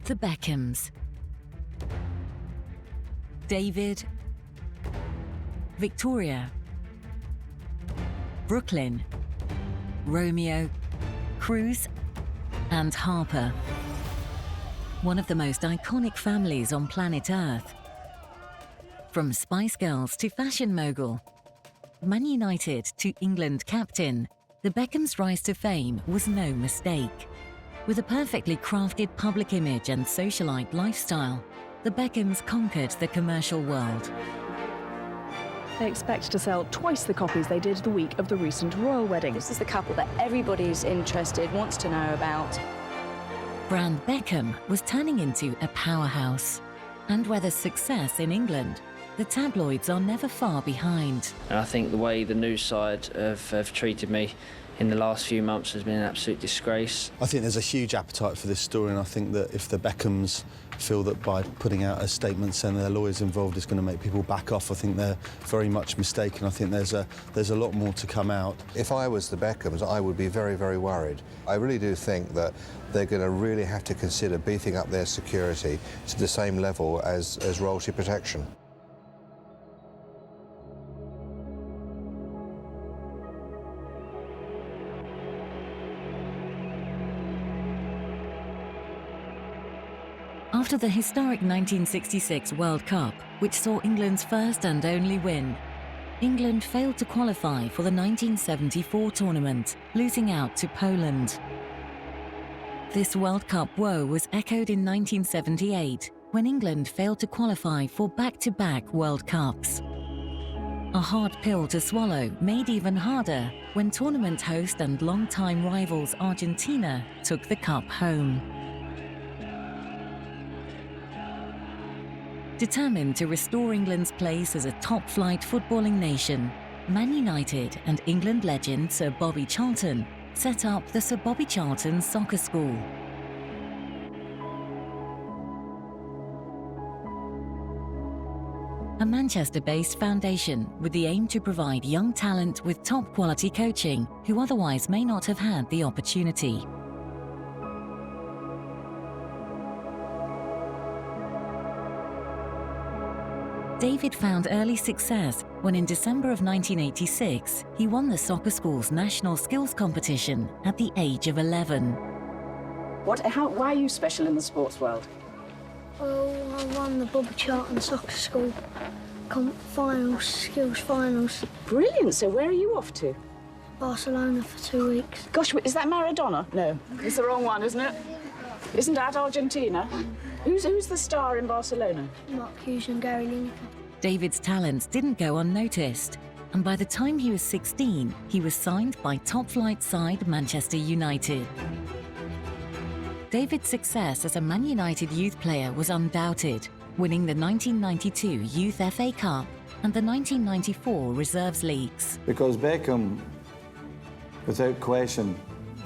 The Beckhams. David, Victoria, Brooklyn, Romeo, Cruz, and Harper. One of the most iconic families on planet Earth. From Spice Girls to fashion mogul, Man United to England captain, the Beckhams' rise to fame was no mistake. With a perfectly crafted public image and socialite lifestyle, the Beckhams conquered the commercial world. They expect to sell twice the copies they did the week of the recent royal wedding. This is the couple that everybody's interested, wants to know about. Brand Beckham was turning into a powerhouse. And where there's success in England, the tabloids are never far behind. And I think the way the news side have treated me in the last few months has been an absolute disgrace. I think there's a huge appetite for this story, and I think that if the Beckhams feel that by putting out a statement saying their lawyers involved is going to make people back off, I think they're very much mistaken. I think there's a lot more to come out. If I was the Beckhams, I would be very, very worried. I really do think that they're going to really have to consider beefing up their security to the same level as royalty protection. After the historic 1966 World Cup, which saw England's first and only win, England failed to qualify for the 1974 tournament, losing out to Poland. This World Cup woe was echoed in 1978, when England failed to qualify for back-to-back World Cups. A hard pill to swallow, made even harder when tournament host and longtime rivals Argentina took the cup home. Determined to restore England's place as a top-flight footballing nation, Man United and England legend Sir Bobby Charlton set up the Sir Bobby Charlton Soccer School. A Manchester-based foundation with the aim to provide young talent with top-quality coaching who otherwise may not have had the opportunity. David found early success when in December of 1986, he won the soccer school's national skills competition at the age of 11. Why are you special in the sports world? Well, I won the Bobby Charlton Soccer School finals, skills finals. Brilliant, so where are you off to? Barcelona for 2 weeks. Gosh, is that Maradona? No, it's the wrong one, isn't it? Isn't that Argentina? Who's the star in Barcelona? Mark Hughes and Gary Lineker. David's talents didn't go unnoticed, and by the time he was 16, he was signed by top-flight side Manchester United. David's success as a Man United youth player was undoubted, winning the 1992 Youth FA Cup and the 1994 Reserves Leagues. Because Beckham, without question,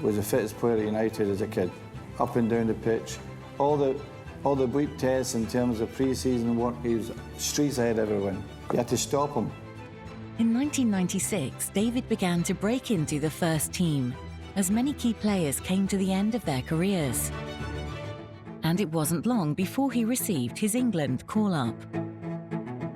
was the fittest player at United as a kid. Up and down the pitch, all the weak tests in terms of pre-season work, he was streets ahead of everyone. You had to stop him. In 1996, David began to break into the first team, as many key players came to the end of their careers. And it wasn't long before he received his England call-up.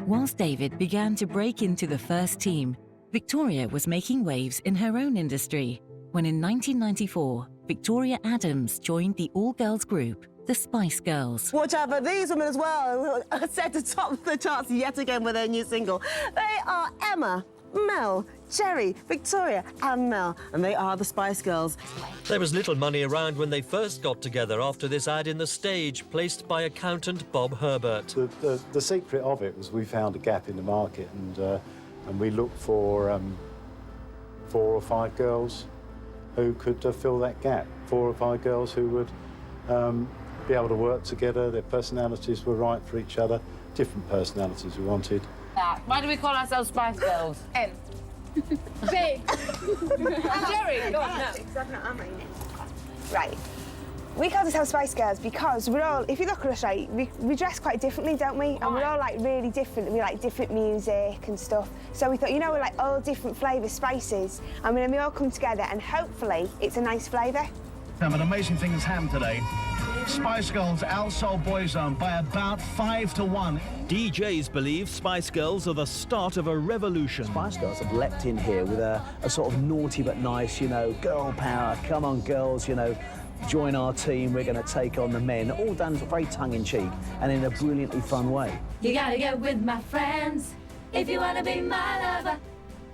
Whilst David began to break into the first team, Victoria was making waves in her own industry, when in 1994, Victoria Adams joined the all-girls group, the Spice Girls. Watch out for these women as well, set to top the charts yet again with their new single. They are Emma, Mel, Cherry, Victoria and Mel, and they are the Spice Girls. There was little money around when they first got together after this ad in The Stage, placed by accountant Bob Herbert. The secret of it was we found a gap in the market, and we looked for 4 or 5 girls who could fill that gap. 4 or 5 girls who would be able to work together, their personalities were right for each other, different personalities we wanted. Why do we call ourselves Spice Girls? M. Big. Jerry, go on. No. Right. We call ourselves Spice Girls because we're all, if you look at us, right, we dress quite differently, don't we? And we're all like really different. We like different music and stuff. So we thought, you know, we're like all different flavour spices, and then we all come together and hopefully it's a nice flavour. An amazing thing has happened today. Spice Girls outsold Boyzone by about 5-1. DJs believe Spice Girls are the start of a revolution. Spice Girls have leapt in here with a sort of naughty but nice, you know, girl power. Come on, girls, you know, join our team. We're going to take on the men. All done very tongue-in-cheek and in a brilliantly fun way. You gotta get with my friends if you wanna be my lover.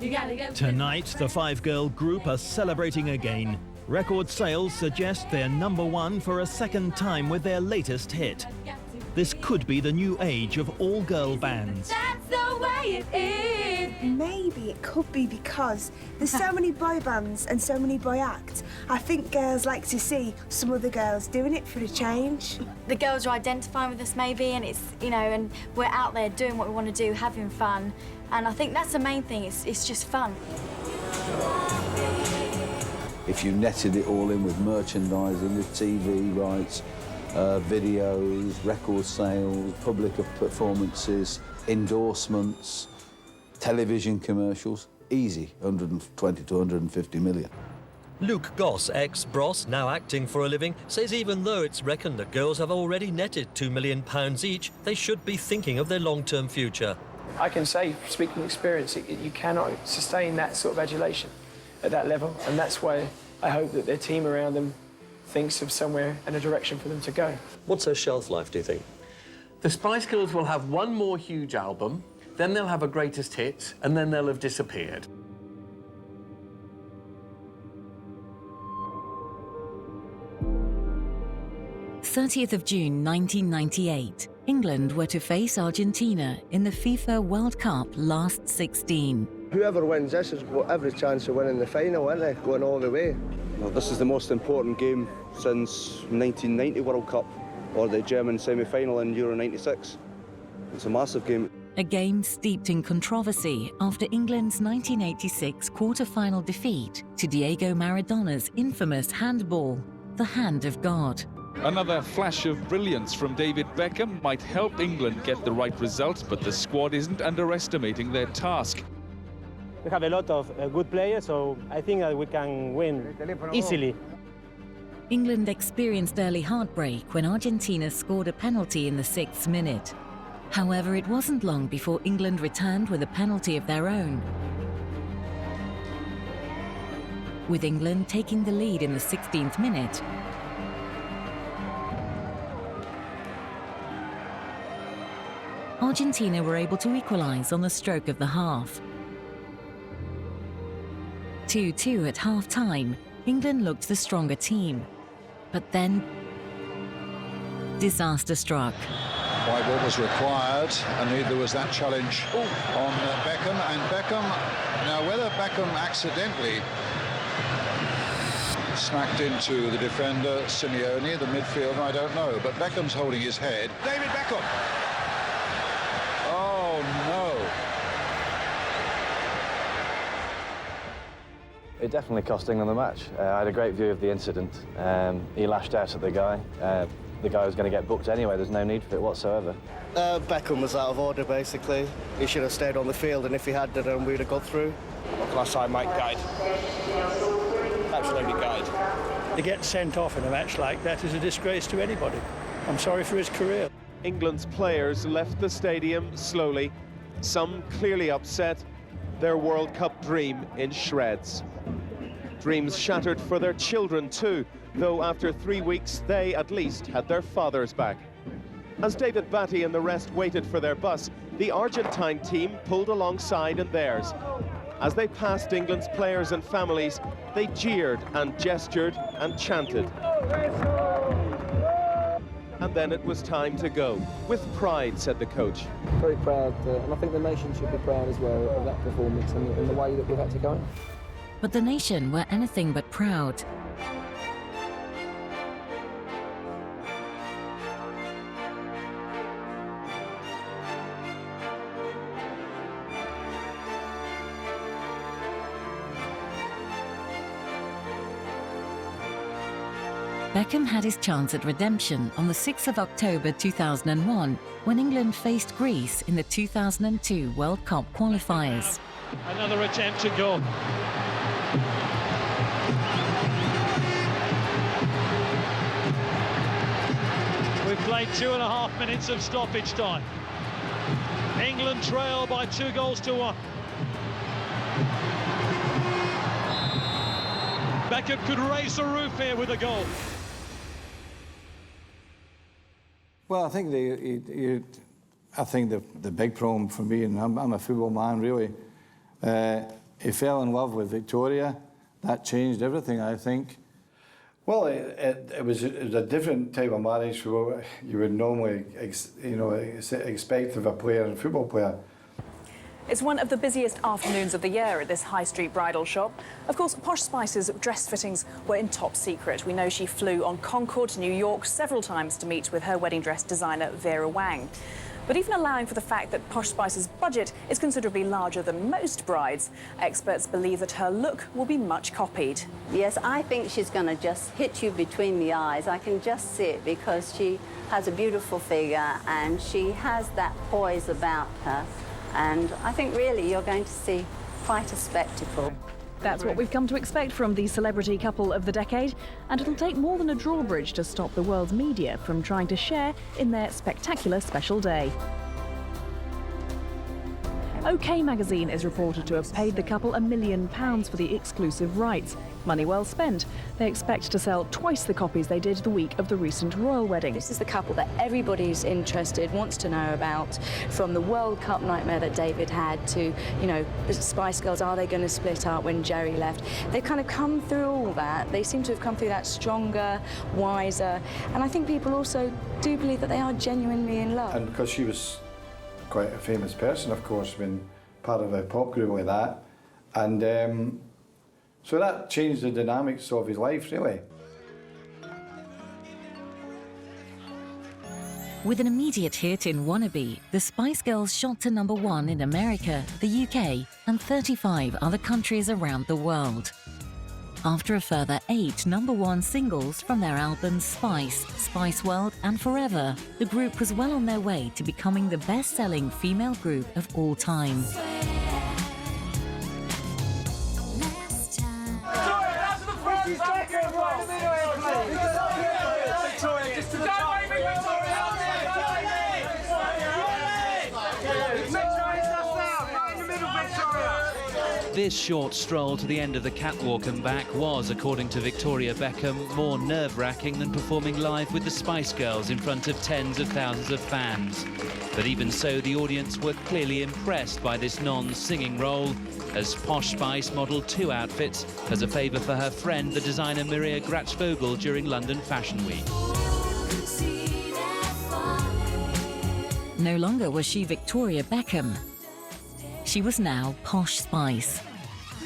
You gotta get Tonight, the five-girl group are celebrating again. Record sales suggest they're #1 for a second time with their latest hit. This could be the new age of all-girl bands. That's the way it is. Maybe it could be because there's so many boy bands and so many boy acts. I think girls like to see some other girls doing it for a change. The girls are identifying with us maybe, and it's, you know, and we're out there doing what we want to do, having fun. And I think that's the main thing, it's just fun. If you netted it all in with merchandising, with TV rights, videos, record sales, public performances, endorsements, television commercials, easy, 120 to 150 million. Luke Goss, ex-Bros, now acting for a living, says even though it's reckoned that girls have already netted £2 million each, they should be thinking of their long-term future. I can say, speaking from experience, you cannot sustain that sort of adulation at that level, and that's why I hope that their team around them thinks of somewhere and a direction for them to go. What's their shelf life, do you think? The Spice Girls will have one more huge album, then they'll have a greatest hits, and then they'll have disappeared. June 1998. England were to face Argentina in the FIFA World Cup last 16. Whoever wins this has got every chance of winning the final, aren't they? Going all the way. Well, this is the most important game since 1990 World Cup or the German semi-final in Euro 96. It's a massive game. A game steeped in controversy after England's 1986 quarter-final defeat to Diego Maradona's infamous handball, the hand of God. Another flash of brilliance from David Beckham might help England get the right result, but the squad isn't underestimating their task. We have a lot of good players, so I think that we can win easily. England experienced early heartbreak when Argentina scored a penalty in the 6th minute. However, it wasn't long before England returned with a penalty of their own, with England taking the lead in the 16th minute. Argentina were able to equalise on the stroke of the half. 2-2 at half-time, England looked the stronger team. But then, disaster struck. White ball was required, and neither was that challenge on Beckham. And Beckham, now whether Beckham accidentally smacked into the defender, Simeone, the midfielder, I don't know. But Beckham's holding his head. David Beckham! Oh, no. It definitely cost England the match. I had a great view of the incident. He lashed out at the guy. The guy was going to get booked anyway. There's no need for it whatsoever. Beckham was out of order, basically. He should have stayed on the field, and if he had, then we'd have got through. What can I say, mate? Guide. Absolutely guide. To get sent off in a match like that is a disgrace to anybody. I'm sorry for his career. England's players left the stadium slowly, some clearly upset, their World Cup dream in shreds. Dreams shattered for their children too, though after 3 weeks they at least had their fathers back. As David Batty and the rest waited for their bus, the Argentine team pulled alongside in theirs. As they passed England's players and families, they jeered and gestured and chanted. And then it was time to go. With pride, said the coach. Very proud, and I think the nation should be proud as well of that performance and the way that we've had to go. But the nation were anything but proud. Beckham had his chance at redemption on the 6th of October 2001 when England faced Greece in the 2002 World Cup qualifiers. Another attempt to go. played 2.5 minutes of stoppage time. England trail by 2-1. Beckham could raise the roof here with a goal. Well, I think the big problem for me, and I'm a football man really, he fell in love with Victoria. That changed everything, I think. Well, it was a different type of marriage from what you would normally expect of a player, a football player. It's one of the busiest afternoons of the year at this high street bridal shop. Of course, Posh Spice's dress fittings were in top secret. We know she flew on Concorde to New York several times to meet with her wedding dress designer Vera Wang. But even allowing for the fact that Posh Spice's budget is considerably larger than most brides, experts believe that her look will be much copied. Yes, I think she's going to just hit you between the eyes. I can just see it because she has a beautiful figure and she has that poise about her. And I think really you're going to see quite a spectacle. That's what we've come to expect from the celebrity couple of the decade, and it'll take more than a drawbridge to stop the world's media from trying to share in their spectacular special day. OK magazine is reported to have paid the couple £1 million for the exclusive rights. Money well spent. They expect to sell twice the copies they did the week of the recent royal wedding. This is the couple that everybody's interested, wants to know about, from the World Cup nightmare that David had to, you know, the Spice Girls, are they going to split up when Jerry left? They've kind of come through all that. They seem to have come through that stronger, wiser, and I think people also do believe that they are genuinely in love. And because she was quite a famous person, of course, when part of a pop group like that, and so that changed the dynamics of his life, really. With an immediate hit in Wannabe, the Spice Girls shot to #1 in America, the UK, and 35 other countries around the world. After a further 8 #1 singles from their albums Spice, Spice World and Forever, the group was well on their way to becoming the best-selling female group of all time. This short stroll to the end of the catwalk and back was, according to Victoria Beckham, more nerve-wracking than performing live with the Spice Girls in front of tens of thousands of fans. But even so, the audience were clearly impressed by this non-singing role, as Posh Spice modelled 2 outfits as a favour for her friend, the designer Maria Gratz-Vogel, during London Fashion Week. No longer was she Victoria Beckham. She was now Posh Spice.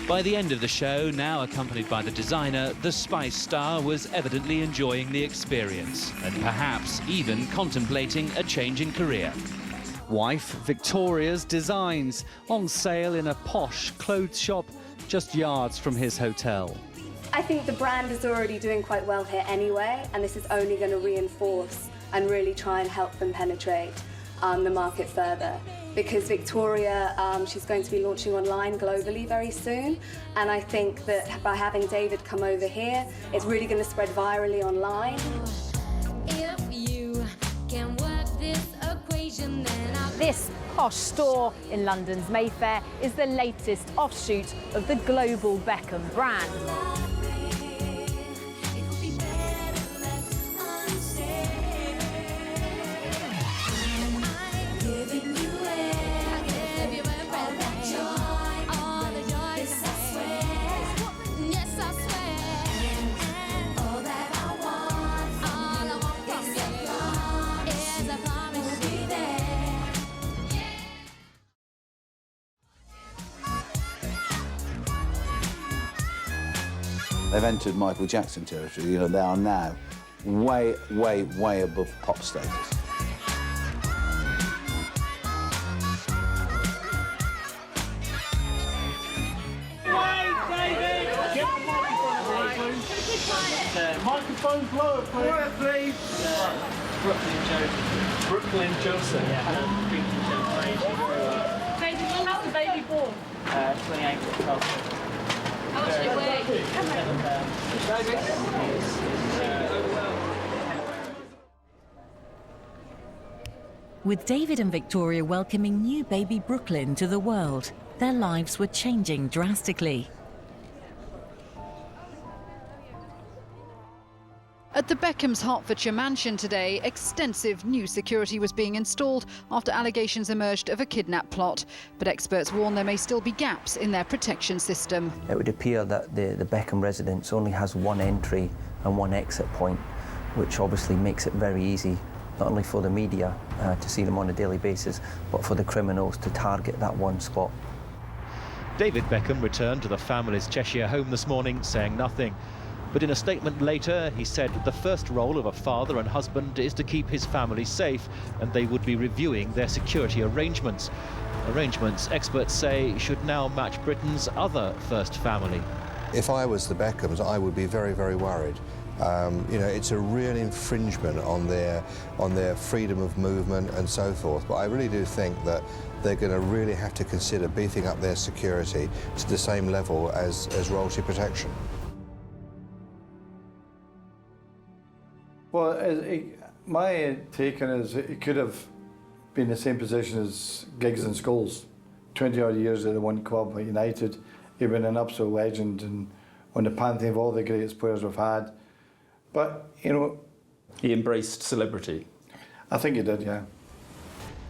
By the end of the show, now accompanied by the designer, the Spice star was evidently enjoying the experience and perhaps even contemplating a change in career. Wife Victoria's designs on sale in a posh clothes shop just yards from his hotel. I think the brand is already doing quite well here anyway, and this is only going to reinforce and really try and help them penetrate the market further. Because Victoria, she's going to be launching online globally very soon, and I think that by having David come over here, it's really going to spread virally online. If you can work this equation, then This posh store in London's Mayfair is the latest offshoot of the global Beckham brand. They've entered Michael Jackson territory. You know, they are now way, way, way above pop status. Microphone blower, please. Brooklyn Joseph. Yeah. Baby, when was the baby born? 28th of 12. How much do you weigh? With David and Victoria welcoming new baby Brooklyn to the world, their lives were changing drastically. At the Beckham's Hertfordshire mansion today, extensive new security was being installed after allegations emerged of a kidnap plot. But experts warn there may still be gaps in their protection system. It would appear that the Beckham residence only has one entry and one exit point, which obviously makes it very easy, not only for the media to see them on a daily basis, but for the criminals to target that one spot. David Beckham returned to the family's Cheshire home this morning saying nothing. But in a statement later, he said the first role of a father and husband is to keep his family safe, and they would be reviewing their security arrangements. Arrangements, experts say, should now match Britain's other first family. If I was the Beckhams, I would be very, very worried. You know, it's a real infringement on their freedom of movement and so forth. But I really do think that they're going to really have to consider beefing up their security to the same level as royalty protection. Well, my take on it is it could have been in the same position as Giggs and Scholes. 20-odd years at the one club at United. He'd been an absolute legend and on the pantheon of all the greatest players we've had. But, you know... He embraced celebrity. I think he did, yeah.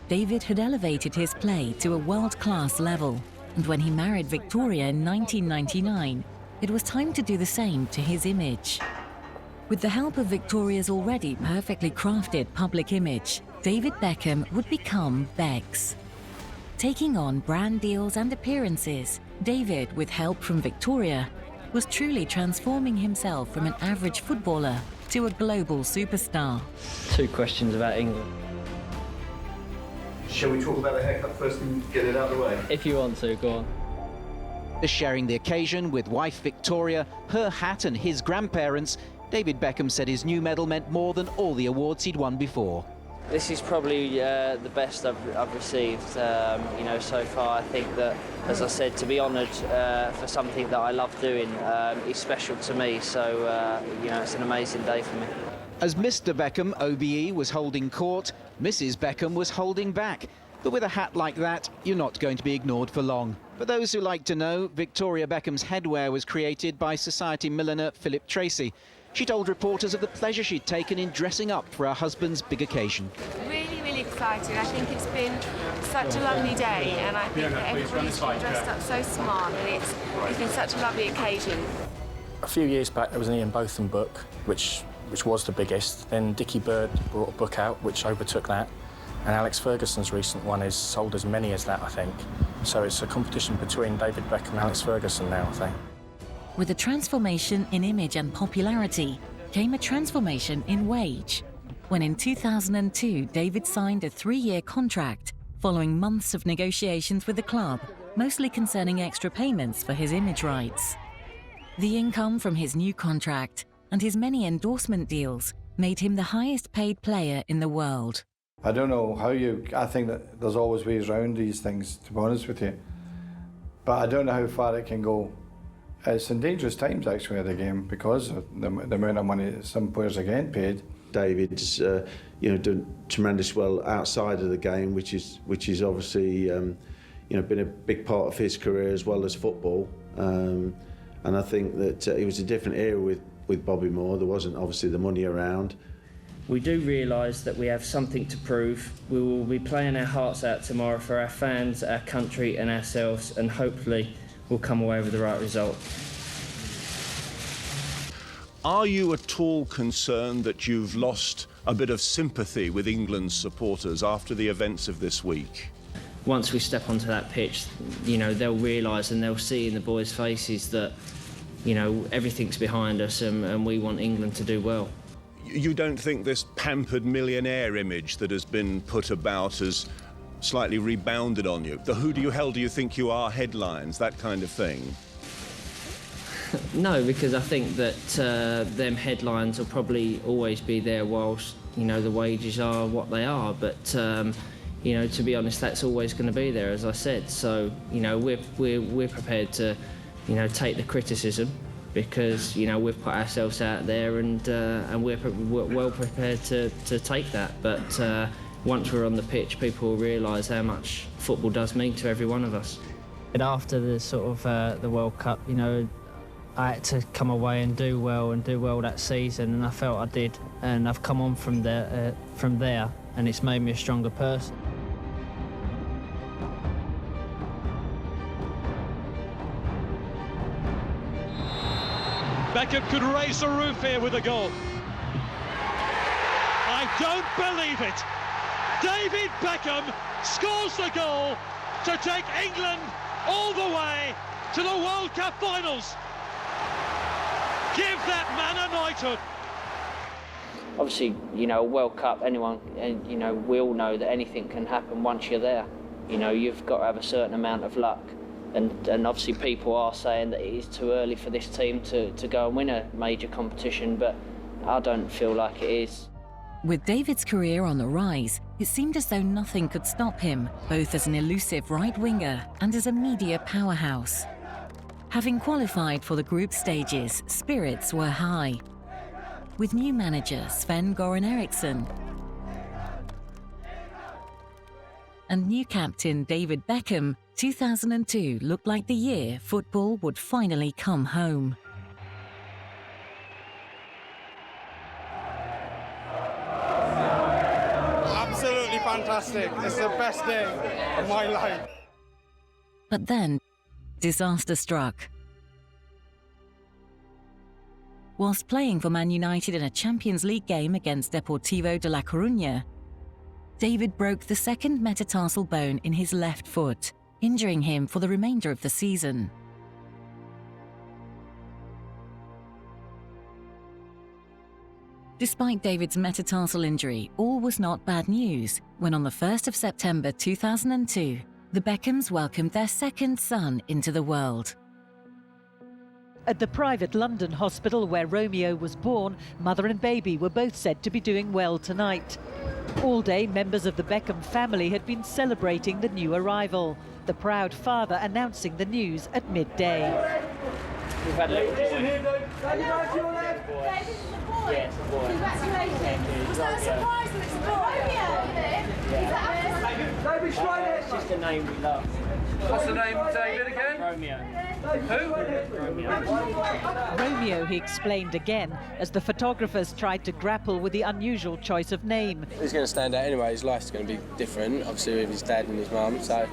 David had elevated his play to a world-class level, and when he married Victoria in 1999, it was time to do the same to his image. With the help of Victoria's already perfectly crafted public image, David Beckham would become Becks. Taking on brand deals and appearances, David, with help from Victoria, was truly transforming himself from an average footballer to a global superstar. 2 questions about England. Shall we talk about the haircut first and get it out of the way? If you want to, go on. Sharing the occasion with wife Victoria, her hat and his grandparents, David Beckham said his new medal meant more than all the awards he'd won before. This is probably the best I've received, you know, so far. I think that, as I said, to be honoured for something that I love doing is special to me. So, you know, it's an amazing day for me. As Mr. Beckham, OBE, was holding court, Mrs. Beckham was holding back. But with a hat like that, you're not going to be ignored for long. For those who like to know, Victoria Beckham's headwear was created by society milliner Philip Tracy. She told reporters of the pleasure she'd taken in dressing up for her husband's big occasion. Really, really excited. I think it's been such a lovely day, and I think that everybody's been dressed up so smart, and it's been such a lovely occasion. A few years back, there was an Ian Botham book, which was the biggest. Then Dickie Bird brought a book out, which overtook that. And Alex Ferguson's recent one has sold as many as that, I think. So it's a competition between David Beckham and Alex Ferguson now, I think. With a transformation in image and popularity came a transformation in wage. When in 2002, David signed a 3-year contract following months of negotiations with the club, mostly concerning extra payments for his image rights. The income from his new contract and his many endorsement deals made him the highest paid player in the world. I don't know how I think that there's always ways around these things, to be honest with you. But I don't know how far it can go. It's in dangerous times, actually, of the game because of the amount of money that some players are getting paid. David's, you know, done tremendous well outside of the game, which is obviously, you know, been a big part of his career as well as football. And I think that it was a different era with Bobby Moore. There wasn't obviously the money around. We do realise that we have something to prove. We will be playing our hearts out tomorrow for our fans, our country and ourselves, and hopefully we'll come away with the right result. Are you at all concerned that you've lost a bit of sympathy with England's supporters after the events of this week? Once we step onto that pitch, you know, they'll realise and they'll see in the boys' faces that, you know, everything's behind us and we want England to do well. You don't think this pampered millionaire image that has been put about has slightly rebounded on you? The who do you think you are headlines, that kind of thing? No, because I think that them headlines will probably always be there whilst, you know, the wages are what they are. But, you know, to be honest, that's always going to be there, as I said. So, you know, we're prepared to, you know, take the criticism because, you know, we've put ourselves out there and we're well prepared to take that. But, once we're on the pitch, people will realise how much football does mean to every one of us. And after the sort of the World Cup, you know, I had to come away and do well that season, and I felt I did, and I've come on from there, and it's made me a stronger person. Beckham could raise the roof here with a goal. I don't believe it. David Beckham scores the goal to take England all the way to the World Cup finals. Give that man a knighthood. Obviously, you know, World Cup, anyone, you know, we all know that anything can happen once you're there. You know, you've got to have a certain amount of luck. And obviously people are saying that it is too early for this team to go and win a major competition, but I don't feel like it is. With David's career on the rise, it seemed as though nothing could stop him, both as an elusive right-winger and as a media powerhouse. Having qualified for the group stages, spirits were high. With new manager Sven-Göran Eriksson and new captain David Beckham, 2002 looked like the year football would finally come home. Absolutely fantastic. It's the best day of my life. But then, disaster struck. Whilst playing for Man United in a Champions League game against Deportivo de La Coruña, David broke the second metatarsal bone in his left foot, injuring him for the remainder of the season. Despite David's metatarsal injury, all was not bad news when on the 1st of September 2002, the Beckhams welcomed their second son into the world. At the private London hospital where Romeo was born, mother and baby were both said to be doing well tonight. All day, members of the Beckham family had been celebrating the new arrival, the proud father announcing the news at midday. We've had a little boy. Yes, boy. Congratulations. Was that a surprise that it's a boy? Yeah. It's just a name we love. What's the name, David, again? Romeo. Who? Romeo. Romeo, he explained again, as the photographers tried to grapple with the unusual choice of name. He's going to stand out anyway, his life's going to be different, obviously with his dad and his mum, so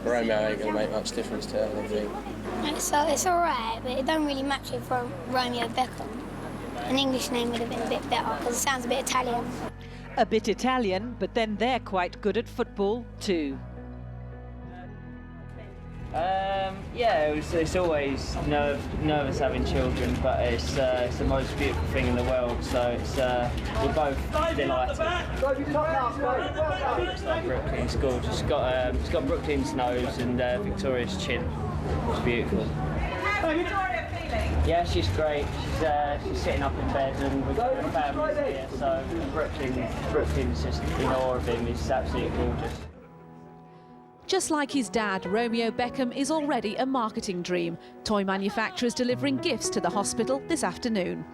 Romeo ain't going to make much difference to it, I think. It's alright, but it don't really match with Romeo Beckham. An English name would have been a bit better, because it sounds a bit Italian. A bit Italian, but then they're quite good at football too. Yeah, it's always nervous having children, but it's the most beautiful thing in the world, so we're both delighted. Brooklyn, it's gorgeous. It's got Brooklyn's nose and Victoria's chin. It's beautiful. How's Victoria feeling? Yeah, she's great. She's sitting up in bed, and we've got her family here, so Brooklyn's just in awe of him. He's absolutely gorgeous. Just like his dad, Romeo Beckham is already a marketing dream. Toy manufacturers delivering gifts to the hospital this afternoon.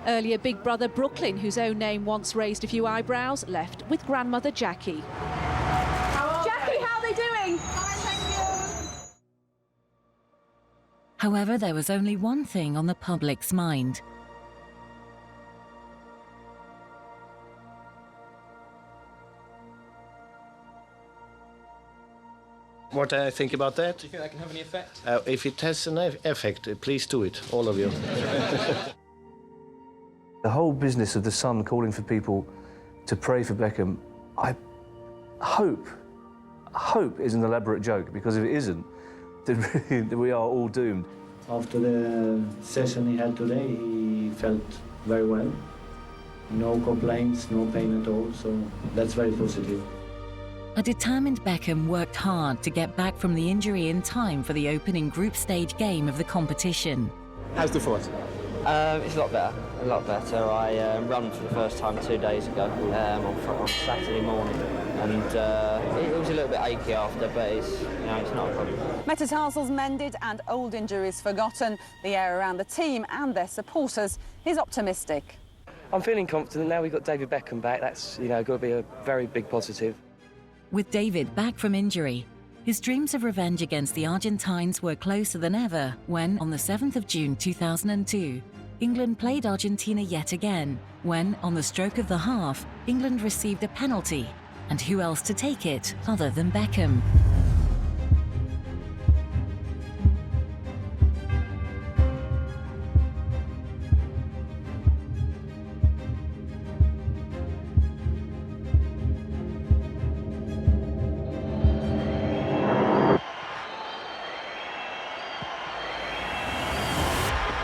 Earlier, big brother Brooklyn, whose own name once raised a few eyebrows, left with grandmother Jackie. Jackie, how are they doing? However, there was only one thing on the public's mind. What I think about that? Do you think that can have any effect? If it has an effect, please do it, all of you. The whole business of the Sun calling for people to pray for Beckham, I hope is an elaborate joke, because if it isn't, then we are all doomed. After the session he had today, he felt very well. No complaints, no pain at all, so that's very positive. A determined Beckham worked hard to get back from the injury in time for the opening group stage game of the competition. How's the foot? It's a lot better. I ran for the first time 2 days ago on Saturday morning, and it was a little bit achy after, but it's not a problem. Metatarsals mended and old injuries forgotten. The air around the team and their supporters is optimistic. I'm feeling confident now. We've got David Beckham back. That's, you know, got to be a very big positive. With David back from injury, his dreams of revenge against the Argentines were closer than ever when, on the 7th of June 2002, England played Argentina yet again, when, on the stroke of the half, England received a penalty. And who else to take it other than Beckham?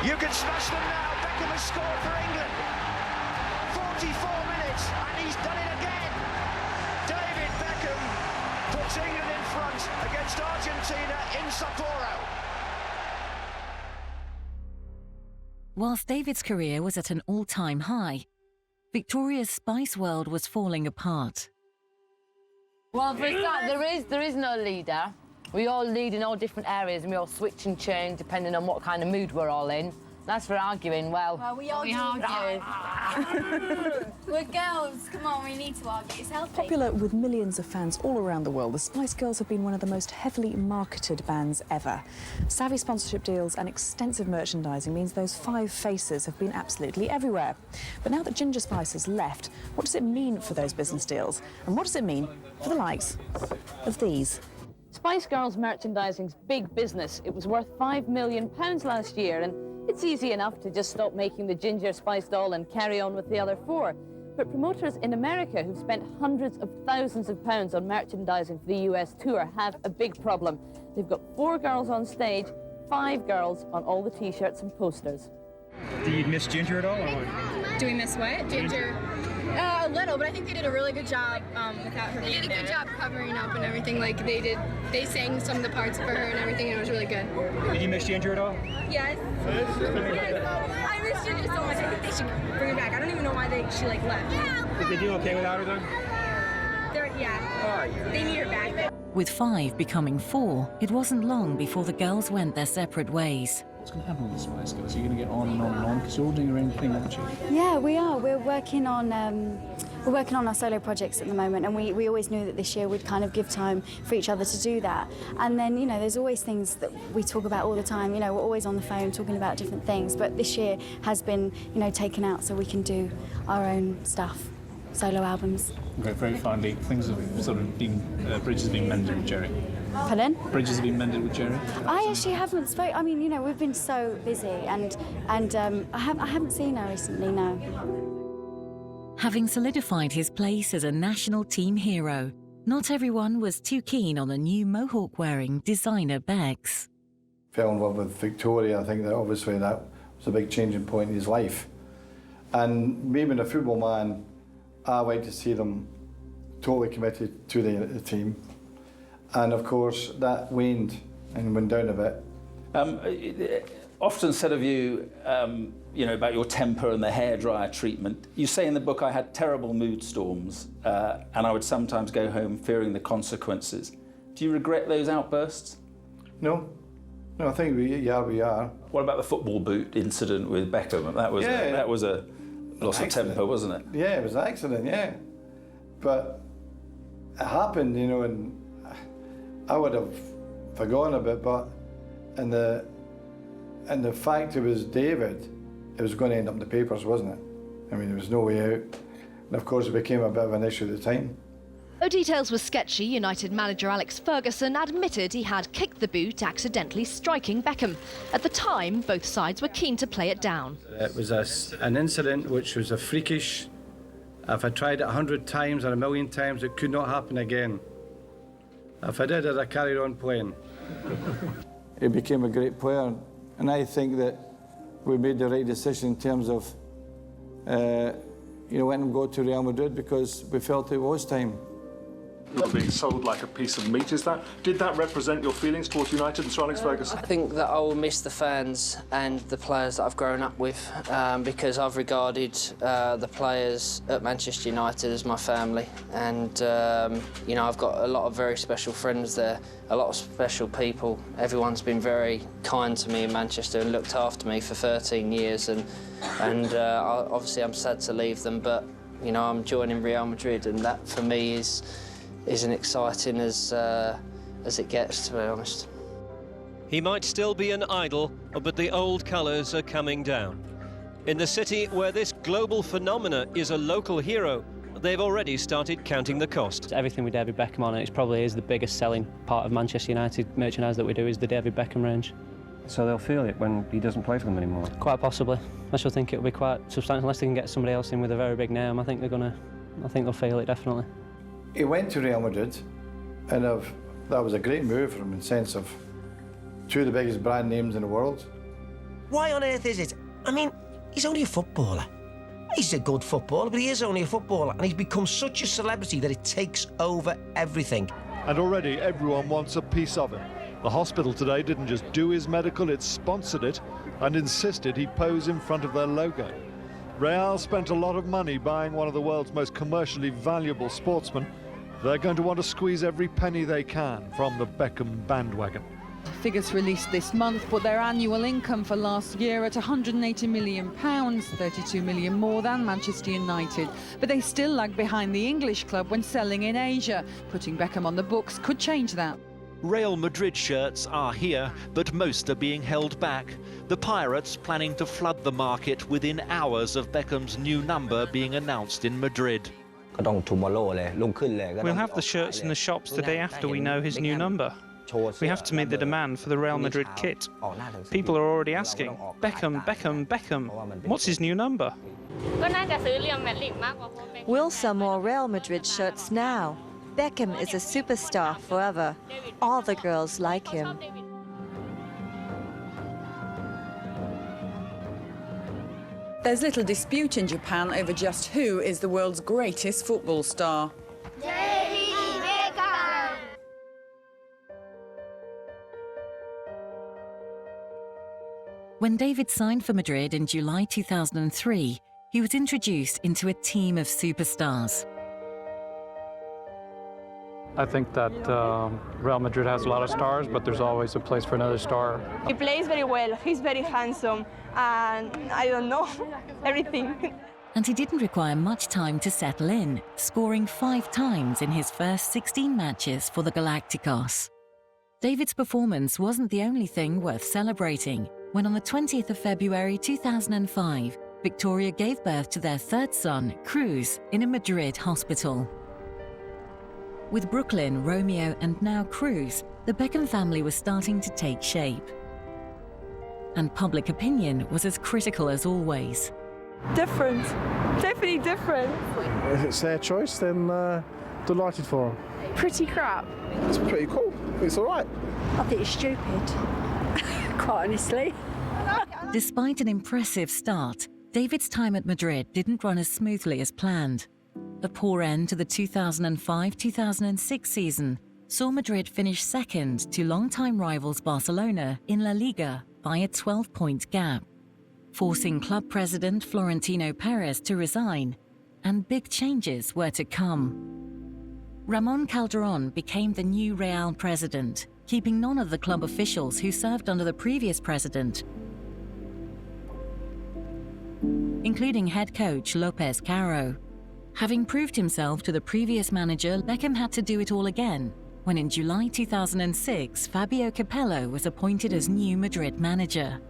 You can smash them now. Beckham has scored for England. 44 minutes, and he's done it again. David Beckham puts England in front against Argentina in Sapporo. Whilst David's career was at an all-time high, Victoria's spice world was falling apart. Well, for a start, there is no leader. We all lead in all different areas and we all switch and change depending on what kind of mood we're all in. That's for arguing, well... Well, we all argue. We're girls, come on, we need to argue, it's healthy. Popular with millions of fans all around the world, the Spice Girls have been one of the most heavily marketed bands ever. Savvy sponsorship deals and extensive merchandising means those 5 faces have been absolutely everywhere. But now that Ginger Spice has left, what does it mean for those business deals? And what does it mean for the likes of these? Spice Girls merchandising's big business. It was worth £5 million last year, and it's easy enough to just stop making the Ginger Spice doll and carry on with the other 4. But promoters in America who've spent hundreds of thousands of pounds on merchandising for the US tour have a big problem. They've got 4 girls on stage, 5 girls on all the T-shirts and posters. Do you miss Ginger at all? Or? Do we miss what? Ginger? A little, but I think they did a really good job without her being there. They did a good job covering up and everything. Like they sang some of the parts for her and everything, and it was really good. Did you miss Ginger at all? Yes. I miss Ginger so much. I think they should bring her back. I don't even know why she like left. Did they do okay without her though? Yeah. They need her back. With 5 becoming 4, it wasn't long before the girls went their separate ways. What's going to happen with the Spice Girls? Are you going to get on and on and on? Because you're all doing your own thing, aren't you? Yeah, we are. We're working on our solo projects at the moment, and we always knew that this year we'd kind of give time for each other to do that. And then, you know, there's always things that we talk about all the time. You know, we're always on the phone talking about different things, but this year has been, you know, taken out so we can do our own stuff, solo albums. Okay, very finally, things have sort of been, bridges have been mended with Jerry. Pardon? Bridges have been mended with Jerry. I actually haven't spoken. I mean, you know, we've been so busy, and I haven't seen her recently. No. Having solidified his place as a national team hero, not everyone was too keen on the new mohawk-wearing designer bags. Fell in love with Victoria. I think that obviously that was a big changing point in his life. And me being a football man, I like to see them totally committed to the team. And of course, that waned and went down a bit. Often said of you, you know, about your temper and the hairdryer treatment. You say in the book, I had terrible mood storms, and I would sometimes go home fearing the consequences. Do you regret those outbursts? No. No, I think we are. What about the football boot incident with Beckham? That was a loss of temper, wasn't it? Yeah, it was an accident, yeah. But it happened, you know, and I would have forgotten a bit, but and the fact it was David, it was going to end up in the papers, wasn't it? I mean, there was no way out. And of course, it became a bit of an issue at the time. Though details were sketchy, United manager Alex Ferguson admitted he had kicked the boot, accidentally striking Beckham. At the time, both sides were keen to play it down. It was an incident which was a freakish. If I tried it 100 times or 1,000,000 times, it could not happen again. If I did it, I carried on playing. He became a great player, and I think that we made the right decision in terms of, you know, letting him go to Real Madrid because we felt it was time. You're being sold like a piece of meat. Did that represent your feelings towards United and Sir Alex Ferguson? I think that I will miss the fans and the players that I've grown up with because I've regarded the players at Manchester United as my family, and you know, I've got a lot of very special friends there, a lot of special people. Everyone's been very kind to me in Manchester and looked after me for 13 years, and obviously I'm sad to leave them, but you know, I'm joining Real Madrid, and that for me is as exciting as it gets, to be honest. He might still be an idol, but the old colours are coming down. In the city where this global phenomena is a local hero, they've already started counting the cost. Everything with David Beckham on it, it probably is the biggest selling part of Manchester United merchandise that we do, is the David Beckham range. So they'll feel it when he doesn't play for them anymore? Quite possibly. I should think it'll be quite substantial, unless they can get somebody else in with a very big name. I think they'll feel it, definitely. He went to Real Madrid, and that was a great move for him in the sense of two of the biggest brand names in the world. Why on earth is it? I mean, he's only a footballer. He's a good footballer, but he is only a footballer, and he's become such a celebrity that it takes over everything. And already everyone wants a piece of him. The hospital today didn't just do his medical, it sponsored it and insisted he pose in front of their logo. Real spent a lot of money buying one of the world's most commercially valuable sportsmen. They're going to want to squeeze every penny they can from the Beckham bandwagon. Figures released this month put their annual income for last year at £180 million, 32 million more than Manchester United. But they still lag behind the English club when selling in Asia. Putting Beckham on the books could change that. Real Madrid shirts are here, but most are being held back. The Pirates planning to flood the market within hours of Beckham's new number being announced in Madrid. We'll have the shirts in the shops the day after we know his new number. We have to meet the demand for the Real Madrid kit. People are already asking, Beckham, Beckham, Beckham, what's his new number? We'll sell more Real Madrid shirts now. Beckham is a superstar forever. All the girls like him. There's little dispute in Japan over just who is the world's greatest football star. David Beckham! When David signed for Madrid in July 2003, he was introduced into a team of superstars. I think that Real Madrid has a lot of stars, but there's always a place for another star. He plays very well, he's very handsome, and I don't know, everything. And he didn't require much time to settle in, scoring 5 times in his first 16 matches for the Galacticos. David's performance wasn't the only thing worth celebrating when on the 20th of February 2005, Victoria gave birth to their third son, Cruz, in a Madrid hospital. With Brooklyn, Romeo and now Cruz, the Beckham family was starting to take shape. And public opinion was as critical as always. Different, definitely different. If it's their choice, then delighted for them. Pretty crap. It's pretty cool. It's all right. I think it's stupid, quite honestly. Despite an impressive start, David's time at Madrid didn't run as smoothly as planned. A poor end to the 2005-2006 season saw Madrid finish second to longtime rivals Barcelona in La Liga by a 12-point gap, forcing club president Florentino Perez to resign, and big changes were to come. Ramon Calderón became the new Real president, keeping none of the club officials who served under the previous president, including head coach López Caro. Having proved himself to the previous manager, Beckham had to do it all again, when in July 2006, Fabio Capello was appointed as new Madrid manager.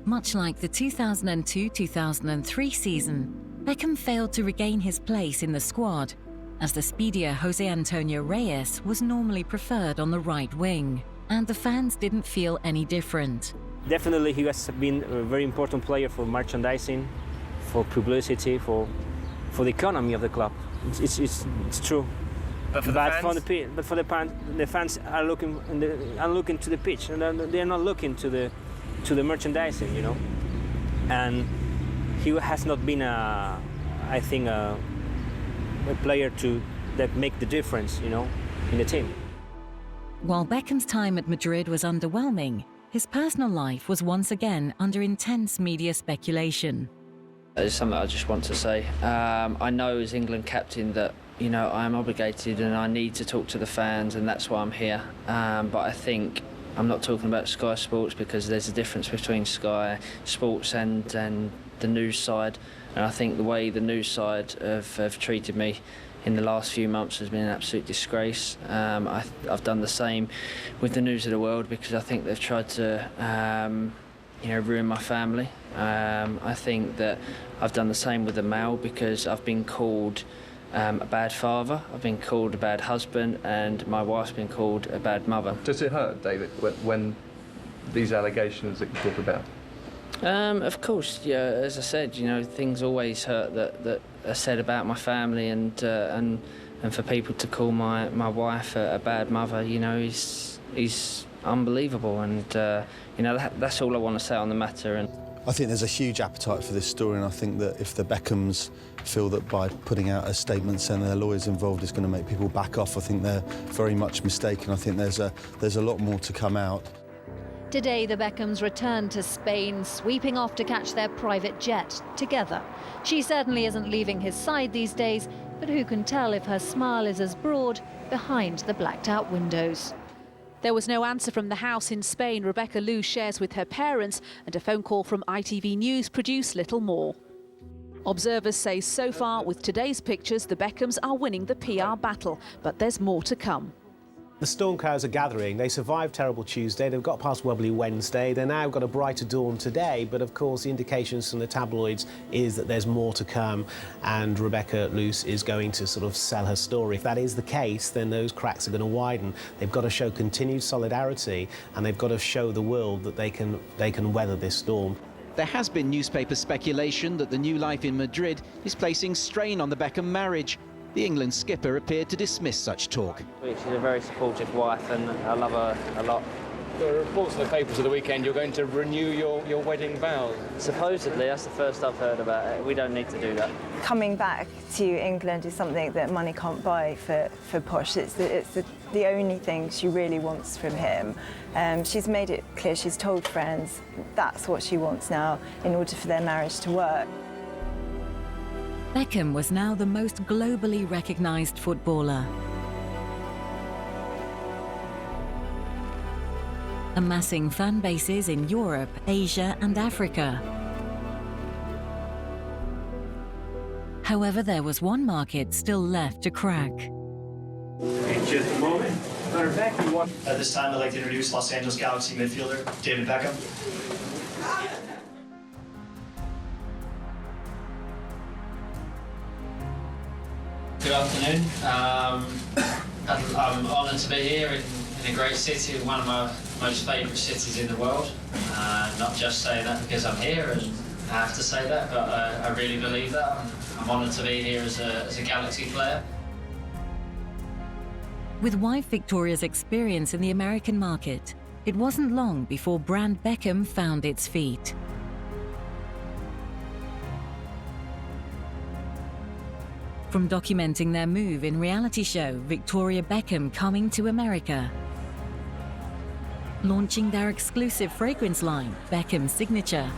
Much like the 2002-2003 season, Beckham failed to regain his place in the squad, as the speedier José Antonio Reyes was normally preferred on the right wing, and the fans didn't feel any different. Definitely he has been a very important player for merchandising, for publicity, for the economy of the club. It's true. But for the fans? The fans are looking to the pitch, and they're not looking to the merchandising, you know. And he has not been I think a player to that make the difference, you know, in the team. While Beckham's time at Madrid was underwhelming, his personal life was once again under intense media speculation. There's something I just want to say. I know as England captain that, you know, I'm obligated and I need to talk to the fans, and that's why I'm here. But I think I'm not talking about Sky Sports, because there's a difference between Sky Sports and the news side. And I think the way the news side have treated me in the last few months has been an absolute disgrace. I've done the same with the News of the World, because I think they've tried to you know, ruin my family. I think that I've done the same with the Mail, because I've been called a bad father, I've been called a bad husband, and my wife's been called a bad mother. Does it hurt, David, when these allegations that you talk about? Of course, yeah. As I said, you know, things always hurt that are said about my family, and for people to call my wife a bad mother, you know, is unbelievable, and you know, that's all I want to say on the matter. And I think there's a huge appetite for this story, and I think that if the Beckhams feel that by putting out a statement saying their lawyers involved is going to make people back off, I think they're very much mistaken. I think there's a lot more to come out. Today, the Beckhams returned to Spain, sweeping off to catch their private jet together. She certainly isn't leaving his side these days, but who can tell if her smile is as broad behind the blacked-out windows. There was no answer from the house in Spain Rebecca Lou shares with her parents, and a phone call from ITV News produced little more. Observers say so far, with today's pictures, the Beckhams are winning the PR battle, but there's more to come. The storm clouds are gathering. They survived terrible Tuesday. They've got past wobbly Wednesday. They've now got a brighter dawn today. But of course, the indications from the tabloids is that there's more to come, and Rebecca Luce is going to sort of sell her story. If that is the case, then those cracks are going to widen. They've got to show continued solidarity, and they've got to show the world that they can weather this storm. There has been newspaper speculation that the new life in Madrid is placing strain on the Beckham marriage. The England skipper appeared to dismiss such talk. She's a very supportive wife, and I love her a lot. There are reports in the papers of the weekend you're going to renew your wedding vows. Supposedly, that's the first I've heard about it. We don't need to do that. Coming back to England is something that money can't buy for Posh. It's the only thing she really wants from him. She's made it clear, she's told friends that's what she wants now in order for their marriage to work. Beckham was now the most globally recognised footballer, amassing fan bases in Europe, Asia and Africa. However, there was one market still left to crack. In just a moment, at this time, I'd like to introduce Los Angeles Galaxy midfielder David Beckham. Good afternoon. I'm honoured to be here in a great city, one of my most favourite cities in the world. Not just saying that because I'm here and I have to say that, but I really believe that. I'm honoured to be here as a Galaxy player. With wife Victoria's experience in the American market, it wasn't long before brand Beckham found its feet. From documenting their move in reality show Victoria Beckham Coming to America, launching their exclusive fragrance line, Beckham Signature,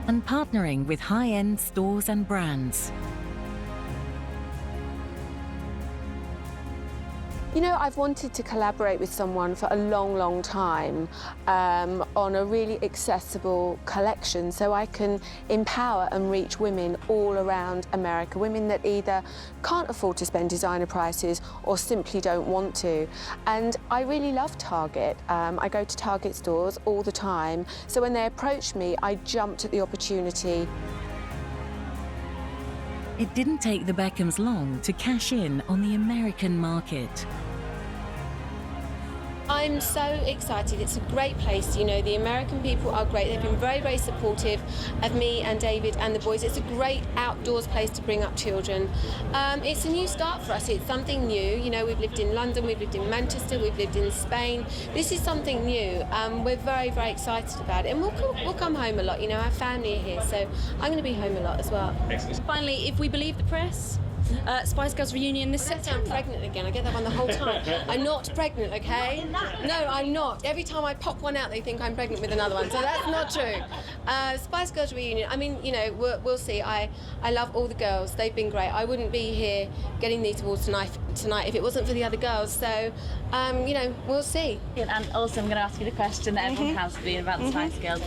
and partnering with high-end stores and brands. You know, I've wanted to collaborate with someone for a long, long time on a really accessible collection so I can empower and reach women all around America, women that either can't afford to spend designer prices or simply don't want to. And I really love Target. I go to Target stores all the time, so when they approached me, I jumped at the opportunity. It didn't take the Beckhams long to cash in on the American market. I'm so excited. It's a great place. You know, the American people are great. They've been very, very supportive of me and David and the boys. It's a great outdoors place to bring up children. It's a new start for us. It's something new. You know, we've lived in London, we've lived in Manchester, we've lived in Spain. This is something new. We're very, very excited about it. And we'll come home a lot. You know, our family are here, so I'm going to be home a lot as well. Finally, if we believe the press, Spice Girls reunion this September. I'm pregnant again. I get that one the whole time. I'm not pregnant, okay? No, I'm not. Every time I pop one out, they think I'm pregnant with another one. So that's not true. Spice Girls reunion. I mean, you know, we'll see. I love all the girls. They've been great. I wouldn't be here getting these awards tonight if it wasn't for the other girls. So, you know, we'll see. And also, I'm going to ask you the question that everyone has been about the Spice Girls.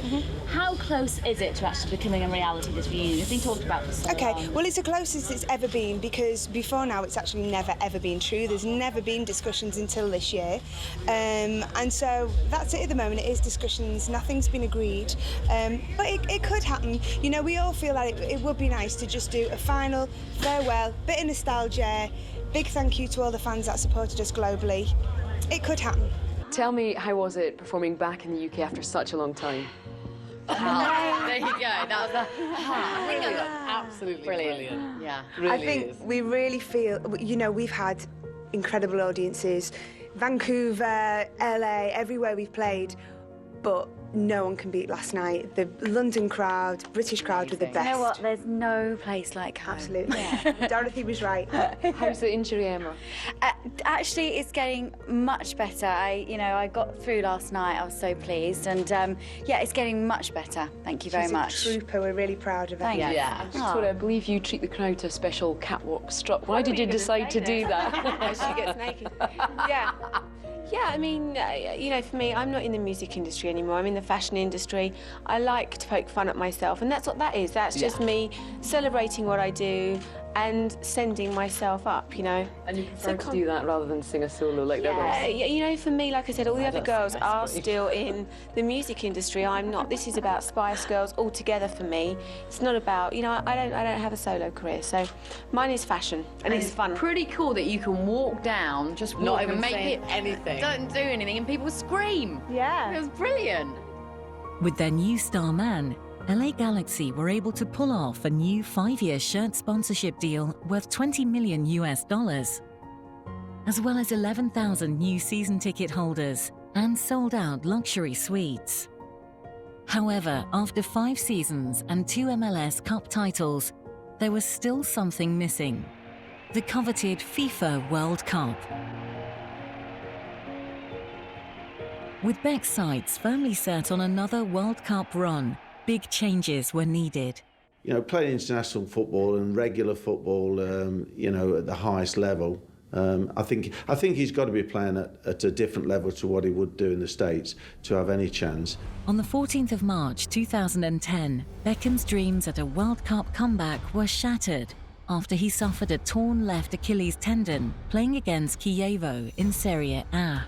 How close is it to actually becoming a reality, this reunion? It's been talked about for so long. Well, it's the closest it's ever been, because before now it's actually never ever been true. There's never been discussions until this year, and so that's it at the moment. It is discussions. Nothing's been agreed, but it could happen. You know, we all feel like it would be nice to just do a final farewell, bit of nostalgia. Big thank you to all the fans that supported us globally. It could happen. Tell me, how was it performing back in the UK after such a long time? There you go. That was I think that was absolutely brilliant. Yeah, really I think we really feel, you know, we've had incredible audiences, Vancouver, LA, everywhere we've played, but no one can beat last night. The London crowd, British crowd were the best. You know what? There's no place like home. Absolutely. Yeah. Dorothy was right. How's the injury, Emma? Actually, it's getting much better. I got through last night. I was so pleased, and yeah, it's getting much better. Thank you very much. She's a trooper. We're really proud of her. Thank you. Yeah. I believe you treat the crowd to a special catwalk strut. Why did you decide to do that? She gets naked. Yeah. Yeah, I mean, you know, for me, I'm not in the music industry anymore. I'm in the fashion industry. I like to poke fun at myself, and that's what that is. That's just me celebrating what I do and sending myself up, you know. And you prefer to do that rather than sing a solo like the others? Yeah, you know, for me, like I said, all the other girls are still in the music industry. I'm not. This is about Spice Girls altogether for me. It's not about, you know, I don't have a solo career, so mine is fashion and it's fun. Pretty cool that you can walk down, just walk, not even and make say it anything. Don't do anything, and people scream. Yeah. It was brilliant. With their new star man, LA Galaxy were able to pull off a new 5-year shirt sponsorship deal worth $20 million, as well as 11,000 new season ticket holders and sold-out luxury suites. However, after 5 seasons and 2 MLS Cup titles, there was still something missing: the coveted FIFA World Cup. With Beck's sights firmly set on another World Cup run, big changes were needed. You know, playing international football and regular football, you know, at the highest level, I think he's got to be playing at a different level to what he would do in the States to have any chance. On the 14th of March 2010, Beckham's dreams at a World Cup comeback were shattered after he suffered a torn left Achilles tendon playing against Chievo in Serie A.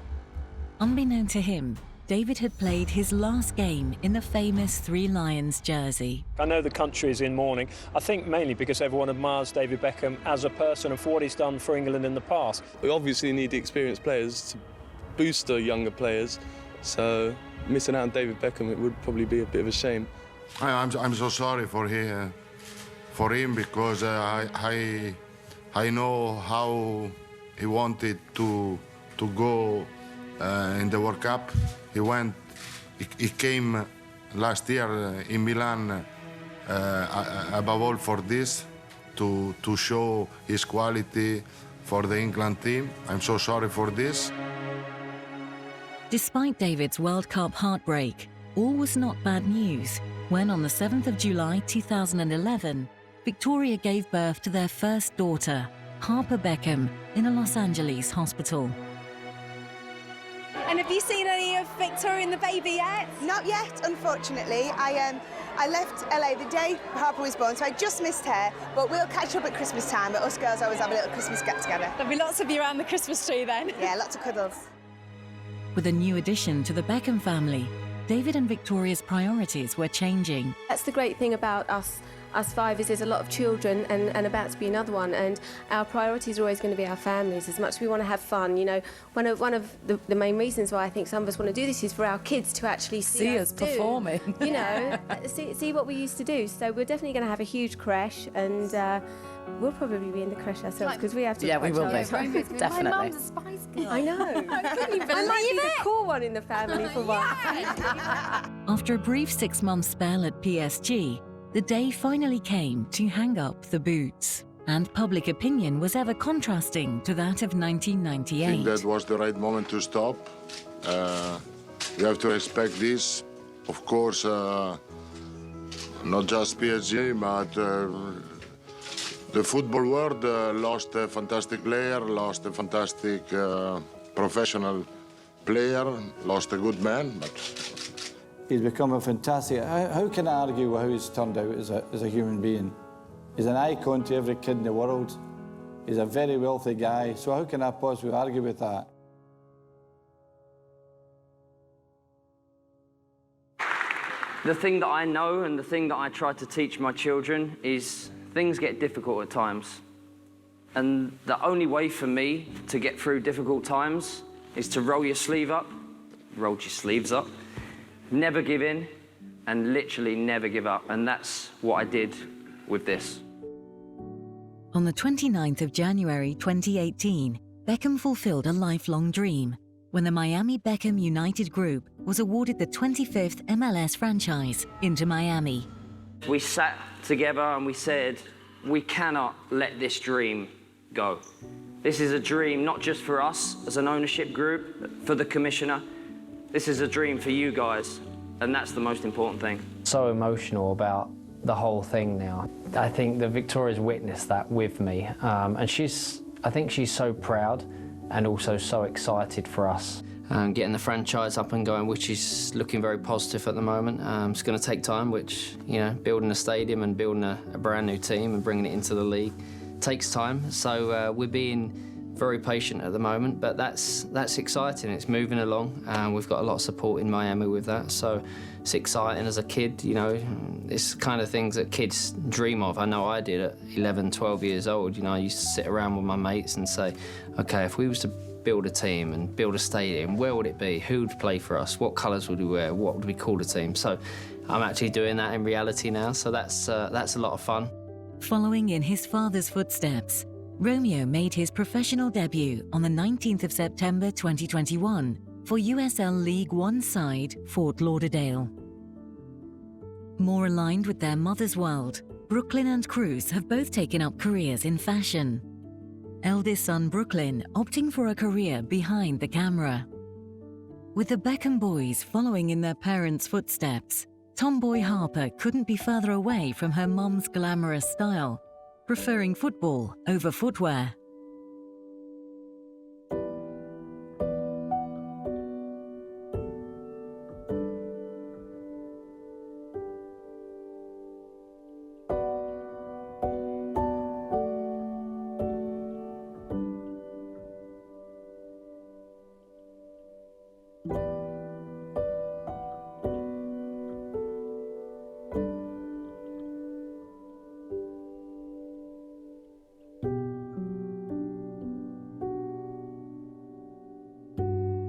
Unbeknown to him, David had played his last game in the famous Three Lions jersey. I know the country is in mourning, I think mainly because everyone admires David Beckham as a person and for what he's done for England in the past. We obviously need the experienced players to boost the younger players, so missing out on David Beckham, it would probably be a bit of a shame. I'm so sorry for him because I know how he wanted to go in the World Cup. He came last year in Milan above all for this, to show his quality for the England team. I'm so sorry for this. Despite David's World Cup heartbreak, all was not bad news when on the 7th of July 2011, Victoria gave birth to their first daughter, Harper Beckham, in a Los Angeles hospital. And have you seen any of Victoria and the baby yet? Not yet, unfortunately. I left LA the day Harper was born, so I just missed her, but we'll catch up at Christmas time. But us girls always have a little Christmas get-together. There'll be lots of you around the Christmas tree then. Yeah, lots of cuddles. With a new addition to the Beckham family, David and Victoria's priorities were changing. That's the great thing about us us five is there's a lot of children and about to be another one, and our priorities are always going to be our families. As much as we want to have fun, you know, one of the main reasons why I think some of us want to do this is for our kids to actually see us performing. You know, see what we used to do. So we're definitely going to have a huge crash, and we'll probably be in the crash ourselves because we have to. Yeah, we will be. Definitely. My mum's a Spice Girl. I know. I might be the cool one in the family for once. After a brief 6-month spell at PSG, the day finally came to hang up the boots. And public opinion was ever contrasting to that of 1998. I think that was the right moment to stop. We have to respect this. Of course, not just PSG, but the football world lost a fantastic player, lost a fantastic professional player, lost a good man. But he's become a fantastic... How can I argue with how he's turned out as a human being? He's an icon to every kid in the world. He's a very wealthy guy, so how can I possibly argue with that? The thing that I know and the thing that I try to teach my children is things get difficult at times. And the only way for me to get through difficult times is to roll your sleeves up, never give in, and literally never give up. And that's what I did with this. On the 29th of January 2018, Beckham fulfilled a lifelong dream when the Miami Beckham United Group was awarded the 25th MLS franchise into Miami. We sat together and we said, we cannot let this dream go. This is a dream not just for us as an ownership group, for the commissioner. This is a dream for you guys, and that's the most important thing. So emotional about the whole thing now. I think that Victoria's witnessed that with me, and I think she's so proud and also so excited for us. Getting the franchise up and going, which is looking very positive at the moment. It's going to take time, which, you know, building a stadium and building a brand new team and bringing it into the league takes time. So we're being very patient at the moment, but that's exciting. It's moving along, and we've got a lot of support in Miami with that. So it's exciting as a kid, you know. It's kind of things that kids dream of. I know I did at 11, 12 years old. You know, I used to sit around with my mates and say, okay, if we was to build a team and build a stadium, where would it be? Who would play for us? What colours would we wear? What would we call the team? So I'm actually doing that in reality now, so that's a lot of fun. Following in his father's footsteps, Romeo made his professional debut on the 19th of September 2021 for USL League One side Fort Lauderdale. More aligned with their mother's world, Brooklyn and Cruz have both taken up careers in fashion. Eldest son Brooklyn opting for a career behind the camera. With the Beckham boys following in their parents' footsteps, tomboy Harper couldn't be further away from her mum's glamorous style, preferring football over footwear.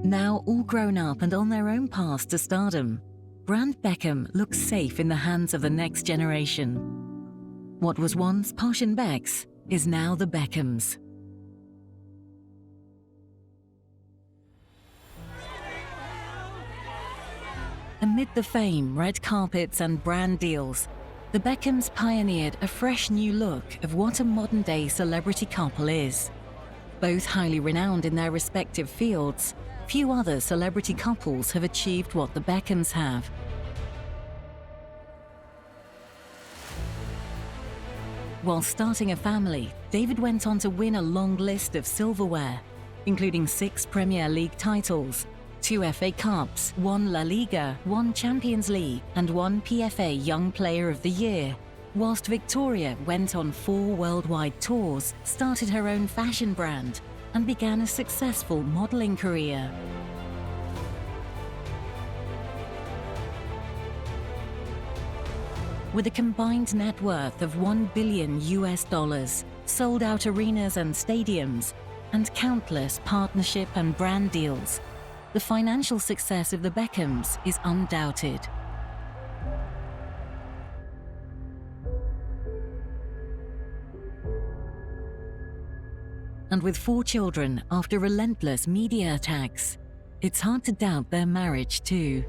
Now all grown up and on their own paths to stardom, Brand Beckham looks safe in the hands of the next generation. What was once Posh and Becks is now the Beckhams. Amid the fame, red carpets and brand deals, the Beckhams pioneered a fresh new look of what a modern-day celebrity couple is. Both highly renowned in their respective fields, few other celebrity couples have achieved what the Beckhams have. While starting a family, David went on to win a long list of silverware, including 6 Premier League titles, 2 FA Cups, 1 La Liga, 1 Champions League, and 1 PFA Young Player of the Year, whilst Victoria went on 4 worldwide tours, started her own fashion brand, and began a successful modelling career. with a combined net worth of $1 billion US, sold out arenas and stadiums, and countless partnership and brand deals, the financial success of the Beckhams is undoubted. And with 4 children after relentless media attacks, it's hard to doubt their marriage too.